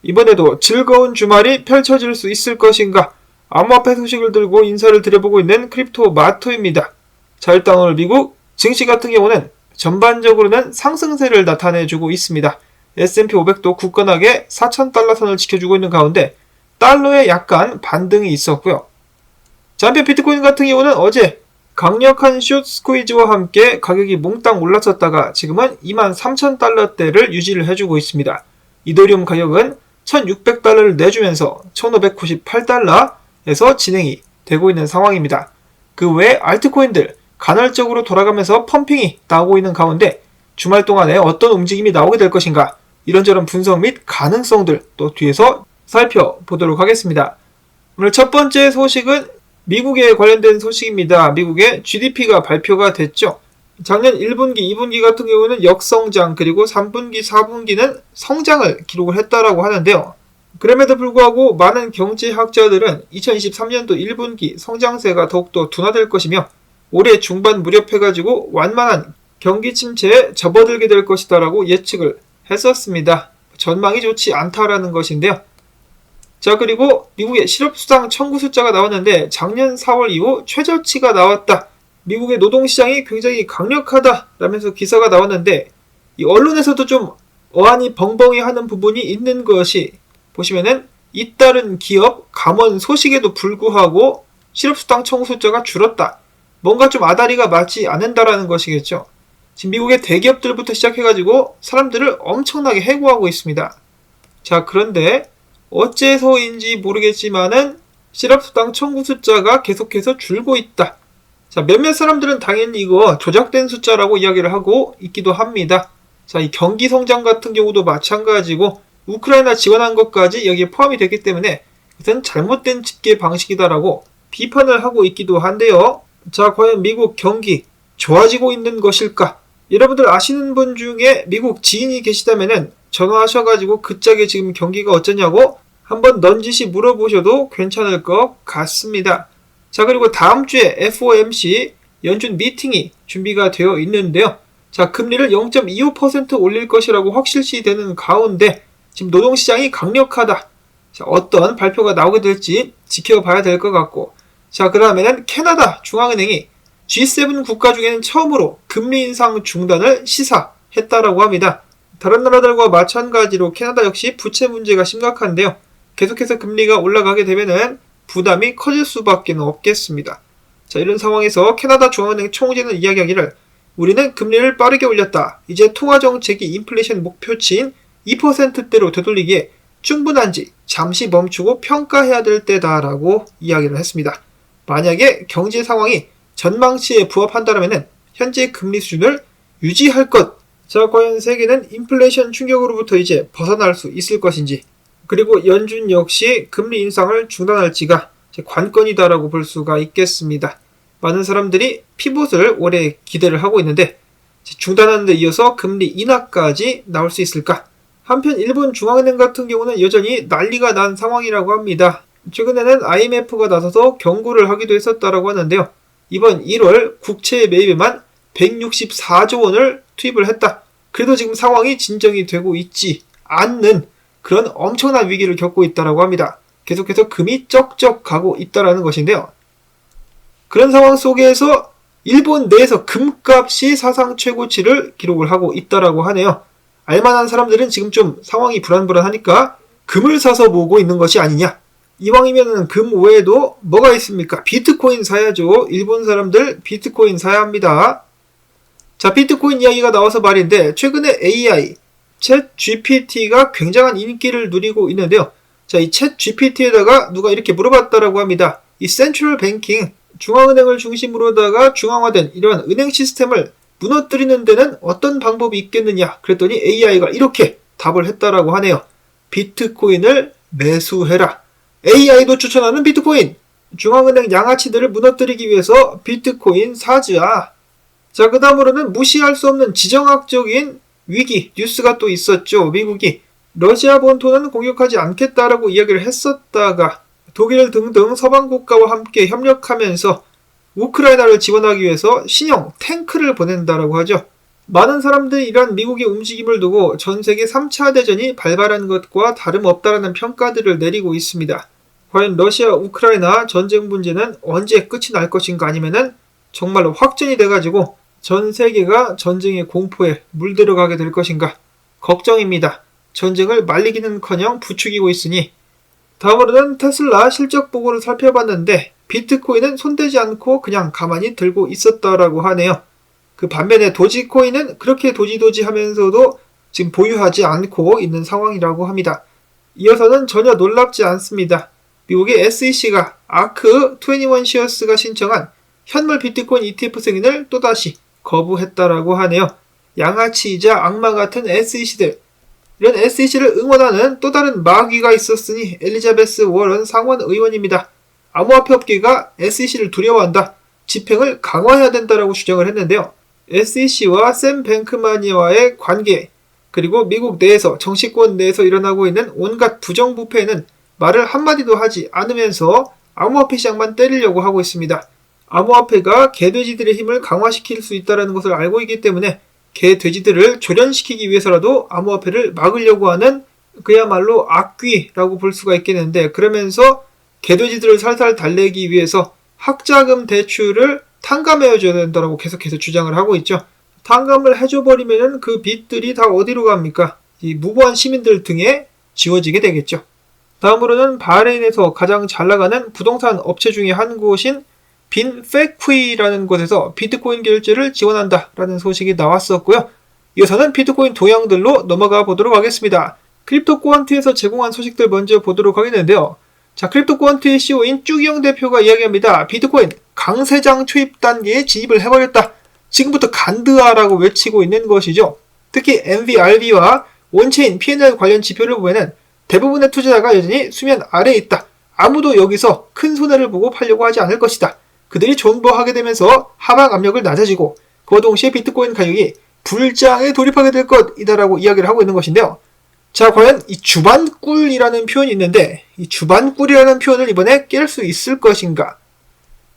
이번에도 즐거운 주말이 펼쳐질 수 있을 것인가? 암호화폐 소식을 들고 인사를 드려보고 있는 크립토 마토입니다. 자, 일단 오늘 미국 증시 같은 경우는 전반적으로는 상승세를 나타내주고 있습니다. S&P 500도 굳건하게 4,000달러 선을 지켜주고 있는 가운데 달러에 약간 반등이 있었고요. 자, 한편 비트코인 같은 경우는 어제 강력한 숏 스퀴즈와 함께 가격이 몽땅 올랐었다가 지금은 23,000달러대를 유지를 해주고 있습니다. 이더리움 가격은 1,600달러를 내주면서 1,598달러에서 진행이 되고 있는 상황입니다. 그 외 알트코인들 간헐적으로 돌아가면서 펌핑이 나오고 있는 가운데 주말 동안에 어떤 움직임이 나오게 될 것인가, 이런저런 분석 및 가능성들 또 뒤에서 살펴보도록 하겠습니다. 오늘 첫 번째 소식은 미국에 관련된 소식입니다. 미국의 GDP가 발표가 됐죠. 작년 1분기, 2분기 같은 경우는 역성장, 그리고 3분기, 4분기는 성장을 기록을 했다라고 하는데요. 그럼에도 불구하고 많은 경제학자들은 2023년도 1분기 성장세가 더욱더 둔화될 것이며 올해 중반 무렵해가지고 완만한 경기 침체에 접어들게 될 것이다 라고 예측을 했었습니다. 전망이 좋지 않다라는 것인데요. 자, 그리고 미국의 실업수당 청구 숫자가 나왔는데 작년 4월 이후 최저치가 나왔다. 미국의 노동시장이 굉장히 강력하다 라면서 기사가 나왔는데 이 언론에서도 좀 어안이 벙벙이 하는 부분이 있는 것이, 보시면은 잇따른 기업 감원 소식에도 불구하고 실업수당 청구 숫자가 줄었다. 뭔가 좀 아다리가 맞지 않는다라는 것이겠죠. 지금 미국의 대기업들부터 시작해가지고 사람들을 엄청나게 해고하고 있습니다. 자, 그런데 어째서인지 모르겠지만은 실업수당 청구 숫자가 계속해서 줄고 있다. 자, 몇몇 사람들은 당연히 이거 조작된 숫자라고 이야기를 하고 있기도 합니다. 자, 이 경기 성장 같은 경우도 마찬가지고 우크라이나 지원한 것까지 여기에 포함이 됐기 때문에 이것은 잘못된 집계 방식이다라고 비판을 하고 있기도 한데요. 자, 과연 미국 경기 좋아지고 있는 것일까? 여러분들 아시는 분 중에 미국 지인이 계시다면은 전화하셔가지고 그 짝에 지금 경기가 어쩌냐고 한번 넌지시 물어보셔도 괜찮을 것 같습니다. 자, 그리고 다음 주에 FOMC 연준 미팅이 준비가 되어 있는데요. 자, 금리를 0.25% 올릴 것이라고 확실시 되는 가운데 지금 노동시장이 강력하다. 자, 어떤 발표가 나오게 될지 지켜봐야 될 것 같고, 자, 그 다음에는 캐나다 중앙은행이 G7 국가 중에는 처음으로 금리 인상 중단을 시사했다라고 합니다. 다른 나라들과 마찬가지로 캐나다 역시 부채 문제가 심각한데요. 계속해서 금리가 올라가게 되면은 부담이 커질 수밖에 없겠습니다. 자, 이런 상황에서 캐나다 중앙은행 총재는 이야기하기를 우리는 금리를 빠르게 올렸다. 이제 통화정책이 인플레이션 목표치인 2%대로 되돌리기에 충분한지 잠시 멈추고 평가해야 될 때다라고 이야기를 했습니다. 만약에 경제 상황이 전망치에 부합한다면 현재 금리 수준을 유지할 것. 자, 과연 세계는 인플레이션 충격으로부터 이제 벗어날 수 있을 것인지, 그리고 연준 역시 금리 인상을 중단할지가 관건이다라고 볼 수가 있겠습니다. 많은 사람들이 피봇을 올해 기대를 하고 있는데 중단하는 데 이어서 금리 인하까지 나올 수 있을까? 한편 일본 중앙은행 같은 경우는 여전히 난리가 난 상황이라고 합니다. 최근에는 IMF가 나서서 경고를 하기도 했었다라고 하는데요. 이번 1월 국채 매입에만 164조 원을 투입을 했다. 그래도 지금 상황이 진정이 되고 있지 않는 그런 엄청난 위기를 겪고 있다라고 합니다. 계속해서 금이 쩍쩍 가고 있다라는 것인데요. 그런 상황 속에서 일본 내에서 금값이 사상 최고치를 기록을 하고 있다라고 하네요. 알만한 사람들은 지금 좀 상황이 불안불안하니까 금을 사서 모으고 있는 것이 아니냐. 이왕이면 금 외에도 뭐가 있습니까? 비트코인 사야죠. 일본 사람들 비트코인 사야 합니다. 자, 비트코인 이야기가 나와서 말인데 최근에 AI, 챗 GPT가 굉장한 인기를 누리고 있는데요. 자, 이 챗 GPT에다가 누가 이렇게 물어봤다라고 합니다. 이 센트럴 뱅킹, 중앙은행을 중심으로다가 중앙화된 이러한 은행 시스템을 무너뜨리는 데는 어떤 방법이 있겠느냐. 그랬더니 AI가 이렇게 답을 했다라고 하네요. 비트코인을 매수해라. AI도 추천하는 비트코인. 중앙은행 양아치들을 무너뜨리기 위해서 비트코인 사자. 자, 그 다음으로는 무시할 수 없는 지정학적인 위기 뉴스가 또 있었죠. 미국이 러시아 본토는 공격하지 않겠다라고 이야기를 했었다가 독일 등등 서방 국가와 함께 협력하면서 우크라이나를 지원하기 위해서 신형 탱크를 보낸다라고 하죠. 많은 사람들이 이런 미국의 움직임을 두고 전 세계 3차 대전이 발발한 것과 다름없다라는 평가들을 내리고 있습니다. 과연 러시아 우크라이나 전쟁 문제는 언제 끝이 날 것인가, 아니면은 정말로 확전이 돼가지고 전 세계가 전쟁의 공포에 물들어가게 될 것인가 걱정입니다. 전쟁을 말리기는커녕 부추기고 있으니. 다음으로는 테슬라 실적 보고를 살펴봤는데 비트코인은 손대지 않고 그냥 가만히 들고 있었다라고 하네요. 그 반면에 도지코인은 그렇게 도지도지 하면서도 지금 보유하지 않고 있는 상황이라고 합니다. 이어서는 전혀 놀랍지 않습니다. 미국의 SEC가 아크 21시어스가 신청한 현물 비트코인 ETF 승인을 또다시 거부했다라고 하네요. 양아치이자 악마 같은 SEC들. 이런 SEC를 응원하는 또 다른 마귀가 있었으니 엘리자베스 워런 상원 의원입니다. 암호화폐 업계가 SEC를 두려워한다. 집행을 강화해야 된다라고 주장을 했는데요. SEC와 샘 뱅크마니와의 관계, 그리고 미국 내에서 정치권 내에서 일어나고 있는 온갖 부정부패는 말을 한마디도 하지 않으면서 암호화폐 시장만 때리려고 하고 있습니다. 암호화폐가 개돼지들의 힘을 강화시킬 수 있다는 것을 알고 있기 때문에 개돼지들을 조련시키기 위해서라도 암호화폐를 막으려고 하는 그야말로 악귀라고 볼 수가 있겠는데, 그러면서 개돼지들을 살살 달래기 위해서 학자금 대출을 탕감해줘야 된다고 계속해서 주장을 하고 있죠. 탕감을 해줘버리면 그 빚들이 다 어디로 갑니까? 이 무고한 시민들 등에 지워지게 되겠죠. 다음으로는 바레인에서 가장 잘 나가는 부동산 업체 중에 한 곳인 빈페퀴라는 곳에서 비트코인 결제를 지원한다라는 소식이 나왔었고요. 이어서는 비트코인 동향들로 넘어가 보도록 하겠습니다. 크립토코안트에서 제공한 소식들 먼저 보도록 하겠는데요. 자, 크립토코안트의 CEO인 쭈기영 대표가 이야기합니다. 비트코인 강세장 투입 단계에 진입을 해버렸다. 지금부터 간드하라고 외치고 있는 것이죠. 특히 MVRV와 온체인 P&L 관련 지표를 보면은 대부분의 투자자가 여전히 수면 아래에 있다. 아무도 여기서 큰 손해를 보고 팔려고 하지 않을 것이다. 그들이 존버하게 되면서 하방 압력을 낮아지고 그와 동시에 비트코인 가격이 불장에 돌입하게 될 것이다라고 이야기를 하고 있는 것인데요. 자, 과연 이 주반꿀이라는 표현이 있는데 이 주반꿀이라는 표현을 이번에 깰 수 있을 것인가?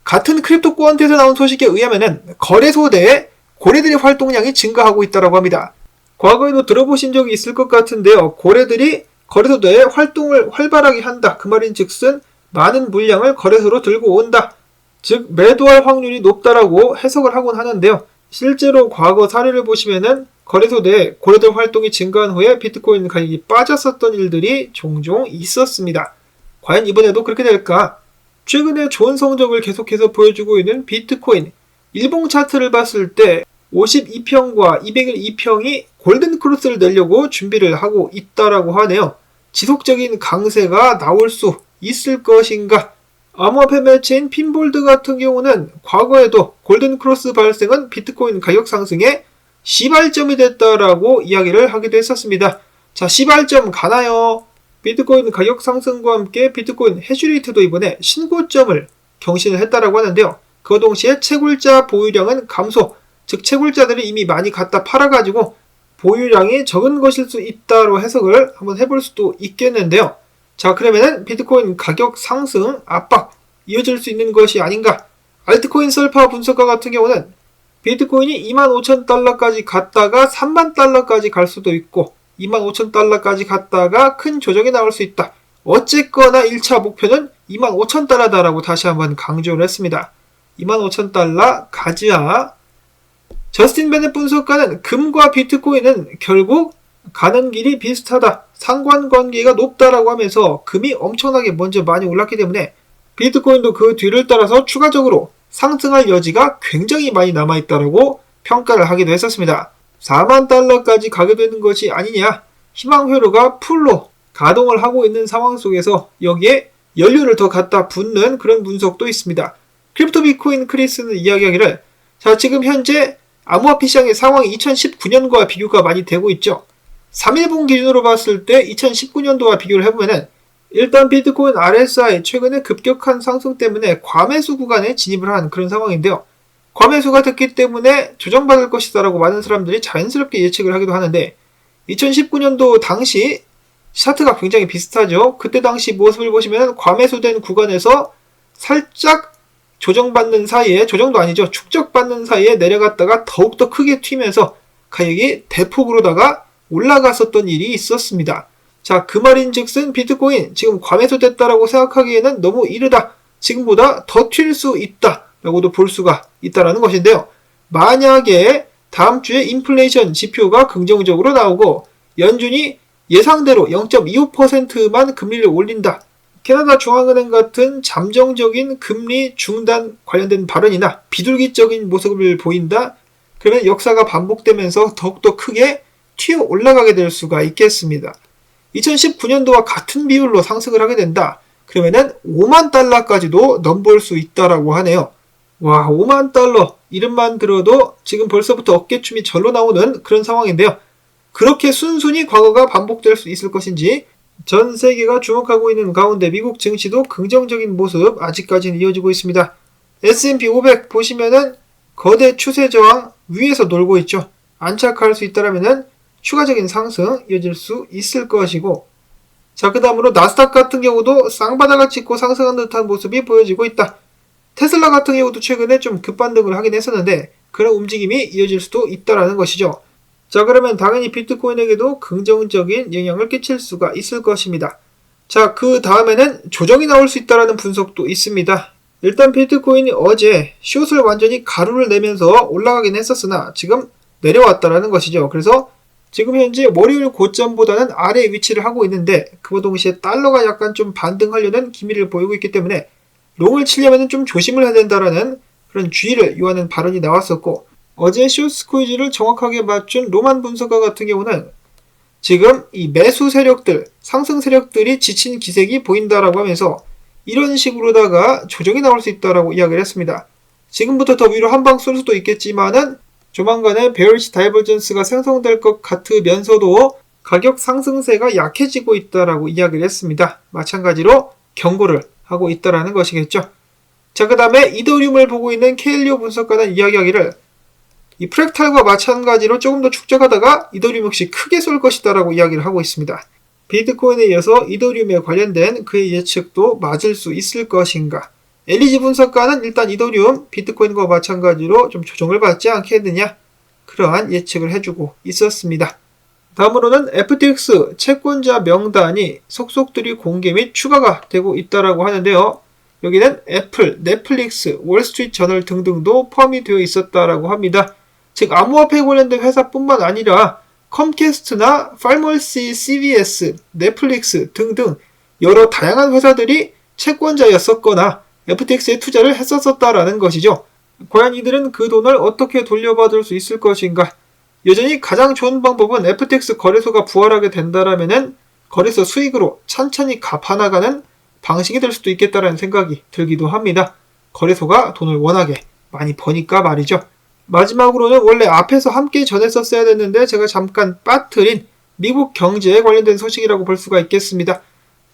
같은 크립토코안트에서 나온 소식에 의하면은 거래소 내에 고래들의 활동량이 증가하고 있다고 합니다. 과거에도 들어보신 적이 있을 것 같은데요. 고래들이 거래소 내에 활동을 활발하게 한다. 그 말인즉슨 많은 물량을 거래소로 들고 온다. 즉 매도할 확률이 높다라고 해석을 하곤 하는데요. 실제로 과거 사례를 보시면은 거래소 내에 고래들 활동이 증가한 후에 비트코인 가격이 빠졌었던 일들이 종종 있었습니다. 과연 이번에도 그렇게 될까? 최근에 좋은 성적을 계속해서 보여주고 있는 비트코인. 일봉 차트를 봤을 때 52평과 200일 2평이 골든 크로스를 내려고 준비를 하고 있다라고 하네요. 지속적인 강세가 나올 수 있을 것인가? 암호화폐 매체인 핀볼드 같은 경우는 과거에도 골든 크로스 발생은 비트코인 가격 상승의 시발점이 됐다라고 이야기를 하기도 했었습니다. 자, 시발점 가나요? 비트코인 가격 상승과 함께 비트코인 해시레이트도 이번에 신고점을 경신을 했다라고 하는데요. 그 동시에 채굴자 보유량은 감소, 즉 채굴자들이 이미 많이 갖다 팔아가지고 보유량이 적은 것일 수 있다로 해석을 한번 해볼 수도 있겠는데요. 자, 그러면은 비트코인 가격 상승 압박 이어질 수 있는 것이 아닌가? 알트코인 썰파 분석가 같은 경우는 비트코인이 25,000달러까지 갔다가 30,000달러까지 갈 수도 있고 25,000달러까지 갔다가 큰 조정이 나올 수 있다. 어쨌거나 1차 목표는 25,000달러다라고 다시 한번 강조를 했습니다. 25,000달러 가즈아. 저스틴 베넷 분석가는 금과 비트코인은 결국 가는 길이 비슷하다. 상관관계가 높다라고 하면서 금이 엄청나게 먼저 많이 올랐기 때문에 비트코인도 그 뒤를 따라서 추가적으로 상승할 여지가 굉장히 많이 남아있다라고 평가를 하기도 했었습니다. 4만 달러까지 가게 되는 것이 아니냐. 희망회로가 풀로 가동을 하고 있는 상황 속에서 여기에 연료를 더 갖다 붓는 그런 분석도 있습니다. 크립토 비트코인 크리스는 이야기하기를, 자, 지금 현재 암호화폐 시장의 상황이 2019년과 비교가 많이 되고 있죠. 3일분 기준으로 봤을 때 2019년도와 비교를 해보면은 일단 비트코인 RSI 최근에 급격한 상승 때문에 과매수 구간에 진입을 한 그런 상황인데요. 과매수가 됐기 때문에 조정받을 것이다 라고 많은 사람들이 자연스럽게 예측을 하기도 하는데 2019년도 당시 차트가 굉장히 비슷하죠. 그때 당시 모습을 보시면 과매수된 구간에서 살짝 조정받는 사이에, 조정도 아니죠, 축적받는 사이에 내려갔다가 더욱더 크게 튀면서 가격이 대폭으로다가 올라갔었던 일이 있었습니다. 자, 그 말인즉슨 비트코인 지금 과매수됐다라고 생각하기에는 너무 이르다. 지금보다 더 튈 수 있다 라고도 볼 수가 있다라는 것인데요. 만약에 다음 주에 인플레이션 지표가 긍정적으로 나오고 연준이 예상대로 0.25%만 금리를 올린다. 캐나다 중앙은행 같은 잠정적인 금리 중단 관련된 발언이나 비둘기적인 모습을 보인다. 그러면 역사가 반복되면서 더욱더 크게 튀어 올라가게 될 수가 있겠습니다. 2019년도와 같은 비율로 상승을 하게 된다. 그러면은 5만 달러까지도 넘볼 수 있다라고 하네요. 와, 5만 달러. 이름만 들어도 지금 벌써부터 어깨춤이 절로 나오는 그런 상황인데요. 그렇게 순순히 과거가 반복될 수 있을 것인지 전 세계가 주목하고 있는 가운데 미국 증시도 긍정적인 모습 아직까지는 이어지고 있습니다. S&P 500 보시면은 거대 추세 저항 위에서 놀고 있죠. 안착할 수 있다라면은 추가적인 상승 이어질 수 있을 것이고, 자, 그 다음으로 나스닥 같은 경우도 쌍바닥을 찍고 상승한 듯한 모습이 보여지고 있다. 테슬라 같은 경우도 최근에 좀 급반등을 하긴 했었는데 그런 움직임이 이어질 수도 있다라는 것이죠. 자, 그러면 당연히 비트코인에게도 긍정적인 영향을 끼칠 수가 있을 것입니다. 자, 그 다음에는 조정이 나올 수 있다라는 분석도 있습니다. 일단 비트코인이 어제 숏을 완전히 가루를 내면서 올라가긴 했었으나 지금 내려왔다라는 것이죠. 그래서 지금 현재 월요일 고점보다는 아래에 위치를 하고 있는데 그와 동시에 달러가 약간 좀 반등하려는 기미를 보이고 있기 때문에 롱을 치려면 좀 조심을 해야 된다라는 그런 주의를 요하는 발언이 나왔었고, 어제 숏 스퀴즈를 정확하게 맞춘 로만 분석가 같은 경우는 지금 이 매수 세력들, 상승 세력들이 지친 기색이 보인다라고 하면서 이런 식으로다가 조정이 나올 수 있다라고 이야기를 했습니다. 지금부터 더 위로 한 방 쏠 수도 있겠지만은 조만간에 베어리시 다이버전스가 생성될 것 같으면서도 가격 상승세가 약해지고 있다라고 이야기를 했습니다. 마찬가지로 경고를 하고 있다라는 것이겠죠. 자, 그 다음에 이더리움을 보고 있는 케일리오 분석가는 이야기하기를 이 프랙탈과 마찬가지로 조금 더 축적하다가 이더리움 역시 크게 쏠 것이다라고 이야기를 하고 있습니다. 비트코인에 이어서 이더리움에 관련된 그의 예측도 맞을 수 있을 것인가. 엘리지 분석가는 일단 이더리움, 비트코인과 마찬가지로 좀 조정을 받지 않겠느냐, 그러한 예측을 해주고 있었습니다. 다음으로는 FTX 채권자 명단이 속속들이 공개 및 추가가 되고 있다라고 하는데요. 여기는 애플, 넷플릭스, 월스트리트 저널 등등도 포함이 되어 있었다라고 합니다. 즉 암호화폐 관련된 회사뿐만 아니라 컴캐스트나 팔머시, CBS, 넷플릭스 등등 여러 다양한 회사들이 채권자였었거나 FTX에 투자를 했었다라는 것이죠. 과연 이들은 그 돈을 어떻게 돌려받을 수 있을 것인가? 여전히 가장 좋은 방법은 FTX 거래소가 부활하게 된다라면은 거래소 수익으로 천천히 갚아나가는 방식이 될 수도 있겠다라는 생각이 들기도 합니다. 거래소가 돈을 워낙에 많이 버니까 말이죠. 마지막으로는 원래 앞에서 함께 전했었어야 됐는데 제가 잠깐 빠뜨린 미국 경제에 관련된 소식이라고 볼 수가 있겠습니다.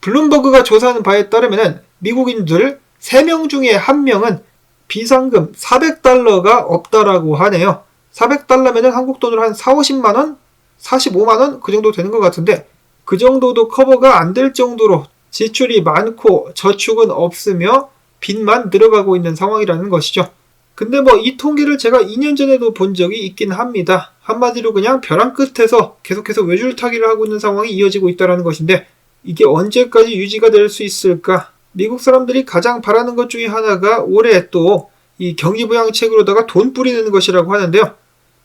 블룸버그가 조사하는 바에 따르면 미국인들 3명 중에 1명은 비상금 400달러가 없다라고 하네요. 400달러면 한국 돈으로 한 4, 50만원? 45만원? 그 정도 되는 것 같은데 그 정도도 커버가 안 될 정도로 지출이 많고 저축은 없으며 빚만 늘어가고 있는 상황이라는 것이죠. 근데 뭐 이 통계를 제가 2년 전에도 본 적이 있긴 합니다. 한마디로 그냥 벼랑 끝에서 계속해서 외줄타기를 하고 있는 상황이 이어지고 있다는 것인데 이게 언제까지 유지가 될 수 있을까? 미국 사람들이 가장 바라는 것 중에 하나가 올해 또 이 경기부양책으로다가 돈 뿌리는 것이라고 하는데요.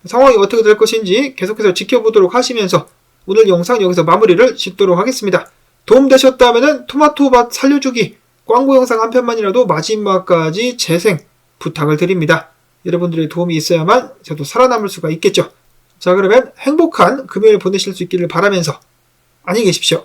상황이 어떻게 될 것인지 계속해서 지켜보도록 하시면서 오늘 영상 여기서 마무리를 짓도록 하겠습니다. 도움되셨다면 토마토밭 살려주기 광고 영상 한 편만이라도 마지막까지 재생 부탁을 드립니다. 여러분들의 도움이 있어야만 저도 살아남을 수가 있겠죠. 자, 그러면 행복한 금요일 보내실 수 있기를 바라면서 안녕히 계십시오.